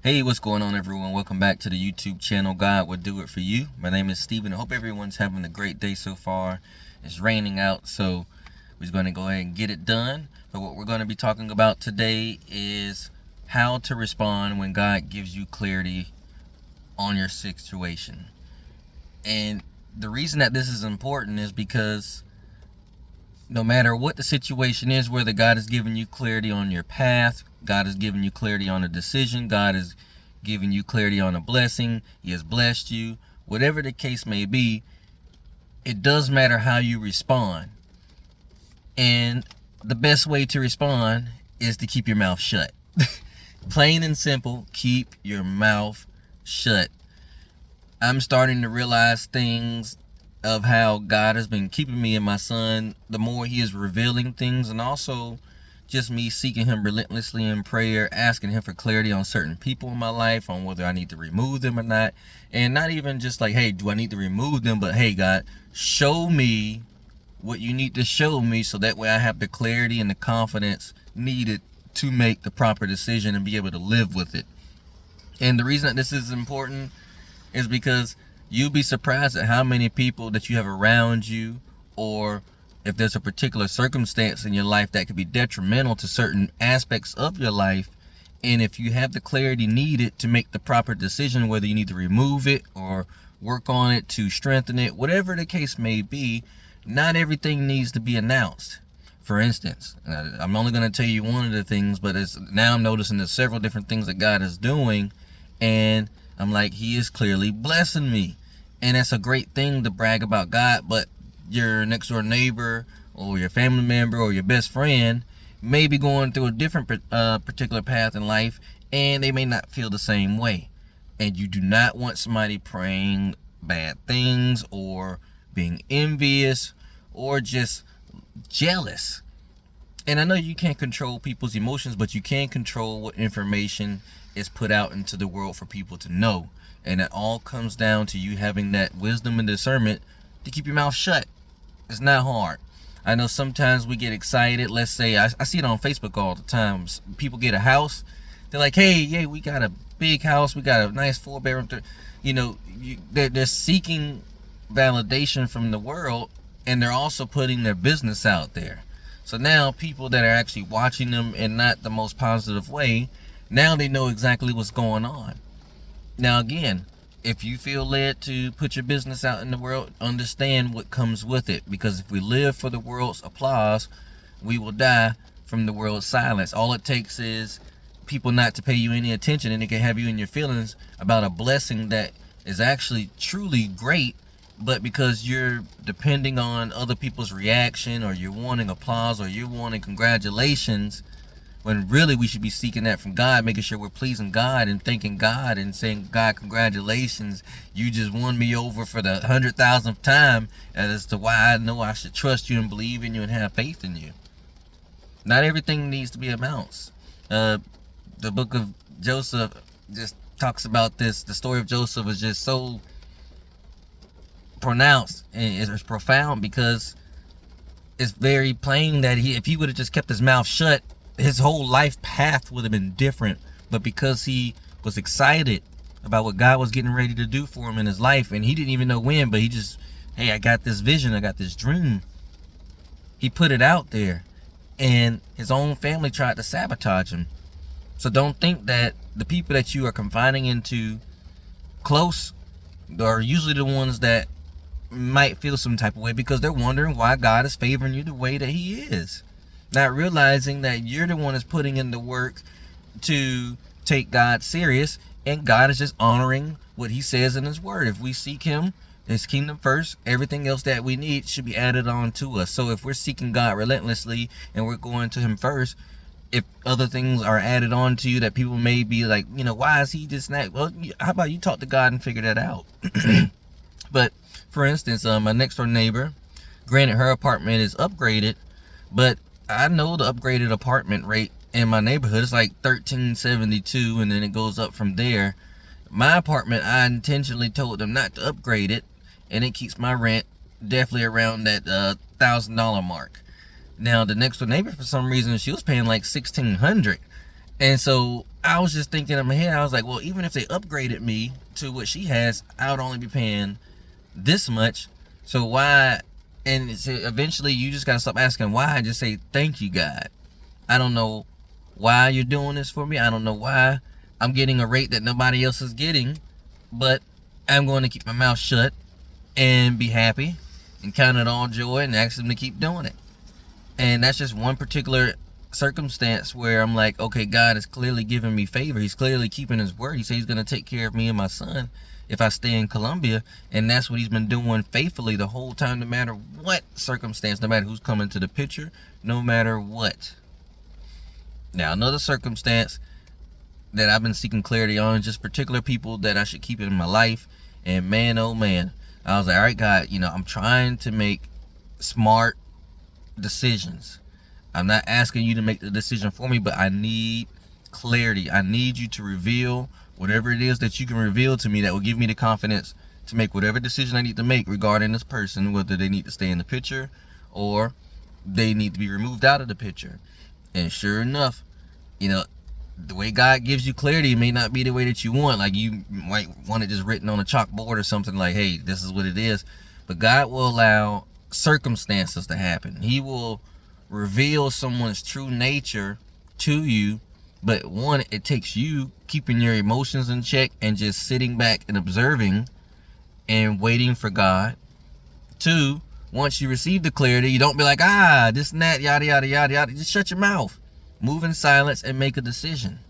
Hey, what's going on, everyone? Welcome back to the YouTube channel, God Would Do It For You. My name is Steven. I hope everyone's having a great day so far. It's raining out, so we're just going to go ahead and get it done. But what we're going to be talking about today is how to respond when God gives you clarity on your situation. And the reason that this is important is because no matter what the situation is, whether God has given you clarity on your path, God has given you clarity on a decision, God has given you clarity on a blessing, He has blessed you, whatever the case may be, it does matter how you respond. And the best way to respond is to keep your mouth shut. Plain and simple, keep your mouth shut. I'm starting to realize things of how God has been keeping me and my son, the more He is revealing things, and also just me seeking Him relentlessly in prayer, asking Him for clarity on certain people in my life, on whether I need to remove them or not. And not even just like, hey, do I need to remove them? But hey, God, show me what you need to show me so that way I have the clarity and the confidence needed to make the proper decision and be able to live with it. And the reason that this is important is because you'll be surprised at how many people that you have around you, or if there's a particular circumstance in your life that could be detrimental to certain aspects of your life. And if you have the clarity needed to make the proper decision, whether you need to remove it or work on it to strengthen it, whatever the case may be, not everything needs to be announced. For instance, I'm only going to tell you one of the things, but now I'm noticing there's several different things that God is doing, and I'm like, He is clearly blessing me. And that's a great thing to brag about God, but your next door neighbor or your family member or your best friend may be going through a different particular path in life, and they may not feel the same way. And you do not want somebody praying bad things or being envious or just jealous. And I know you can't control people's emotions, but you can control what information is put out into the world for people to know. And it all comes down to you having that wisdom and discernment to keep your mouth shut. It's not hard. I know sometimes we get excited. Let's say, I see it on Facebook all the time. People get a house. They're like, hey, yeah, we got a big house. We got a nice 4-bedroom. They're seeking validation from the world, and they're also putting their business out there. So now people that are actually watching them in not the most positive way, now they know exactly what's going on. Now, again, if you feel led to put your business out in the world, understand what comes with it. Because if we live for the world's applause, we will die from the world's silence. All it takes is people not to pay you any attention, and it can have you in your feelings about a blessing that is actually truly great, but because you're depending on other people's reaction, or you're wanting applause, or you're wanting congratulations, when really we should be seeking that from God, making sure we're pleasing God and thanking God and saying, God, congratulations, you just won me over for the 100,000th time as to why I know I should trust you and believe in you and have faith in you. Not everything needs to be announced. The book of Joseph just talks about this. The story of Joseph is just so pronounced and it's profound, because it's very plain that if he would have just kept his mouth shut, his whole life path would have been different. But because he was excited about what God was getting ready to do for him in his life, and he didn't even know when, but he just, hey, I got this vision, I got this dream. He put it out there, and his own family tried to sabotage him. So don't think that the people that you are confiding into close are usually the ones that might feel some type of way, because they're wondering why God is favoring you the way that He is. Not realizing that you're the one that's putting in the work to take God serious, and God is just honoring what He says in His Word. If we seek Him, His kingdom first, everything else that we need should be added on to us. So if we're seeking God relentlessly and we're going to Him first, if other things are added on to you that people may be like, why is He just not? Well, how about you talk to God and figure that out? But for instance, my next door neighbor, granted her apartment is upgraded, but I know the upgraded apartment rate in my neighborhood is like $13.72, and then it goes up from there. My apartment, I intentionally told them not to upgrade it, and it keeps my rent definitely around that $1,000 mark. Now the next door neighbor, for some reason, she was paying like $1,600, and so I was just thinking in my head, I was like, well, even if they upgraded me to what she has, I would only be paying this much. So why? And so eventually you just got to stop asking why. Just say, thank you, God. I don't know why you're doing this for me. I don't know why I'm getting a rate that nobody else is getting, but I'm going to keep my mouth shut and be happy and count it all joy and ask him to keep doing it. And that's just one particular circumstance where I'm like, okay, God is clearly giving me favor. He's clearly keeping his word. He said he's going to take care of me and my son if I stay in Colombia. And that's what he's been doing faithfully the whole time, no matter what circumstance, no matter who's coming to the picture, no matter what. Now, another circumstance that I've been seeking clarity on, just particular people that I should keep in my life. And man, oh man, I was like, all right, God, I'm trying to make smart decisions. I'm not asking you to make the decision for me, but I need clarity. I need you to reveal whatever it is that you can reveal to me that will give me the confidence to make whatever decision I need to make regarding this person, whether they need to stay in the picture or they need to be removed out of the picture. And sure enough, the way God gives you clarity may not be the way that you want. Like, you might want it just written on a chalkboard or something like, hey, this is what it is. But God will allow circumstances to happen. He will reveal someone's true nature to you. But one, it takes you keeping your emotions in check and just sitting back and observing and waiting for God. Two, once you receive the clarity, you don't be like, this and that, yada, yada, yada, yada. Just shut your mouth. Move in silence and make a decision.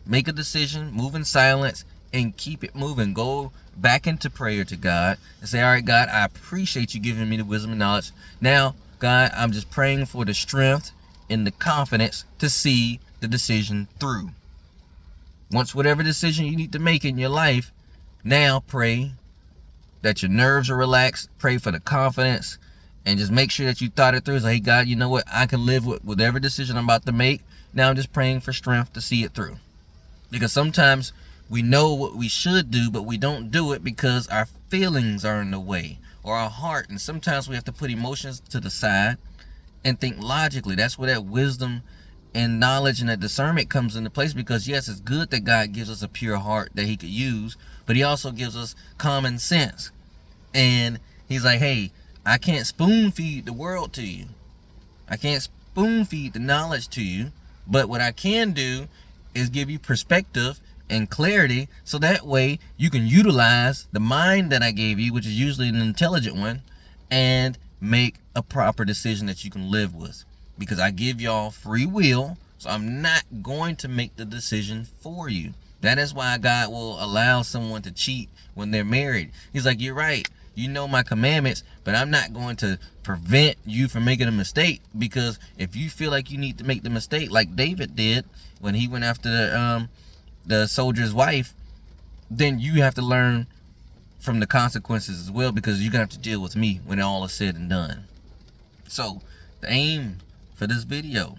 Make a decision, move in silence, and keep it moving. Go back into prayer to God and say, all right, God, I appreciate you giving me the wisdom and knowledge. Now, God, I'm just praying for the strength and the confidence to see the decision through. Once whatever decision you need to make in your life, now pray that your nerves are relaxed. Pray for the confidence and just make sure that you thought it through. It's like, hey, God, you know what? I can live with whatever decision I'm about to make. Now I'm just praying for strength to see it through. Because sometimes we know what we should do, but we don't do it because our feelings are in the way, or our heart. And sometimes we have to put emotions to the side and think logically. That's where that wisdom and knowledge and that discernment comes into place. Because yes, it's good that God gives us a pure heart that he could use, but he also gives us common sense. And he's like, hey, I can't spoon feed the world to you. I can't spoon feed the knowledge to you. But what I can do is give you perspective and clarity, so that way you can utilize the mind that I gave you, which is usually an intelligent one, and make a proper decision that you can live with. Because I give y'all free will, so I'm not going to make the decision for you. That is why God will allow someone to cheat when they're married. He's like, you're right, you know my commandments, but I'm not going to prevent you from making a mistake. Because if you feel like you need to make the mistake like David did when he went after the soldier's wife, then you have to learn from the consequences as well, because you're gonna have to deal with me when all is said and done. So the aim for this video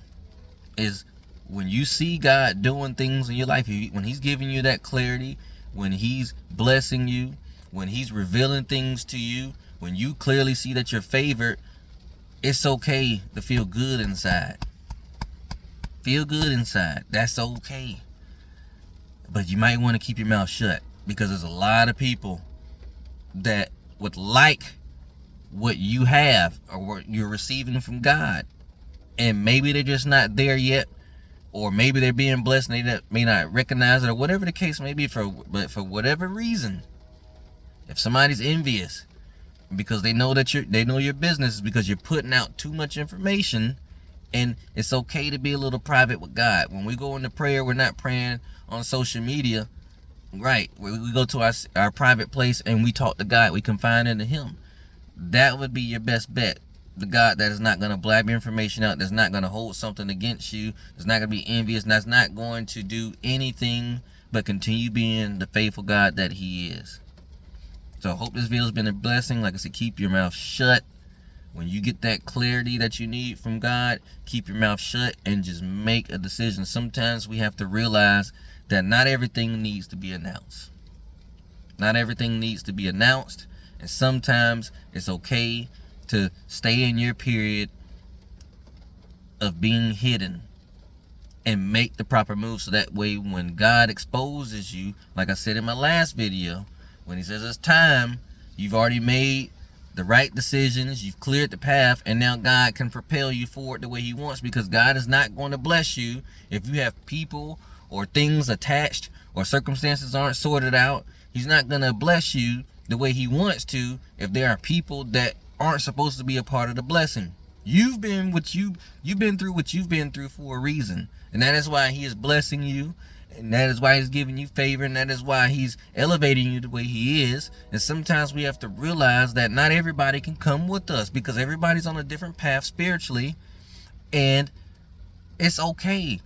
is, when you see God doing things in your life, when he's giving you that clarity, when he's blessing you, when he's revealing things to you, when you clearly see that you're favored, it's okay to feel good inside. Feel good inside. That's okay. But you might want to keep your mouth shut, because there's a lot of people that would like what you have or what you're receiving from God. And maybe they're just not there yet, or maybe they're being blessed and they may not recognize it, or whatever the case may be. But for whatever reason, if somebody's envious because they know that they know your business is because you're putting out too much information. And it's okay to be a little private with God. When we go into prayer, we're not praying on social media. Right. We go to our private place and we talk to God. We confide into him. That would be your best bet. The God that is not going to blab your information out, that's not going to hold something against you, that's not going to be envious, and that's not going to do anything but continue being the faithful God that he is. So I hope this video has been a blessing. Like I said, keep your mouth shut. When you get that clarity that you need from God, keep your mouth shut and just make a decision. Sometimes we have to realize that not everything needs to be announced. Not everything needs to be announced. And sometimes it's okay to stay in your period of being hidden and make the proper move, so that way when God exposes you, like I said in my last video, when he says it's time, you've already made the right decisions, you've cleared the path, and now God can propel you forward the way he wants, because God is not going to bless you if you have people or things attached or circumstances aren't sorted out. He's not going to bless you the way he wants to if there are people that aren't supposed to be a part of the blessing. You've been through what you've been through for a reason, and that is why he is blessing you, and that is why he's giving you favor, and that is why he's elevating you the way he is. And sometimes we have to realize that not everybody can come with us, because everybody's on a different path spiritually, and it's okay.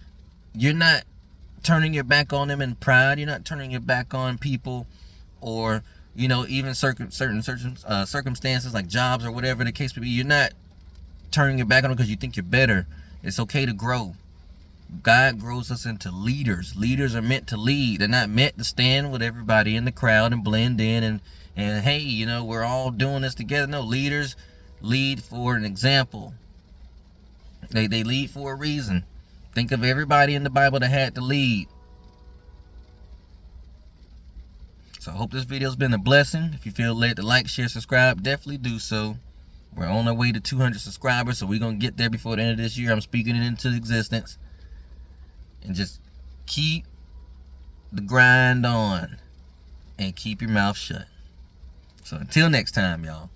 You're not turning your back on them in pride. You're not turning your back on people, or even certain circumstances like jobs or whatever the case may be. You're not turning your back on them because you think you're better. It's okay to grow. God grows us into leaders. Leaders are meant to lead. They're not meant to stand with everybody in the crowd and blend in and hey, we're all doing this together. No, leaders lead for an example. They lead for a reason. Think of everybody in the Bible that had to lead. So I hope this video's been a blessing. If you feel led to like, share, subscribe, definitely do so. We're on our way to 200 subscribers, so we're going to get there before the end of this year. I'm speaking it into existence. And just keep the grind on and keep your mouth shut. So until next time, y'all.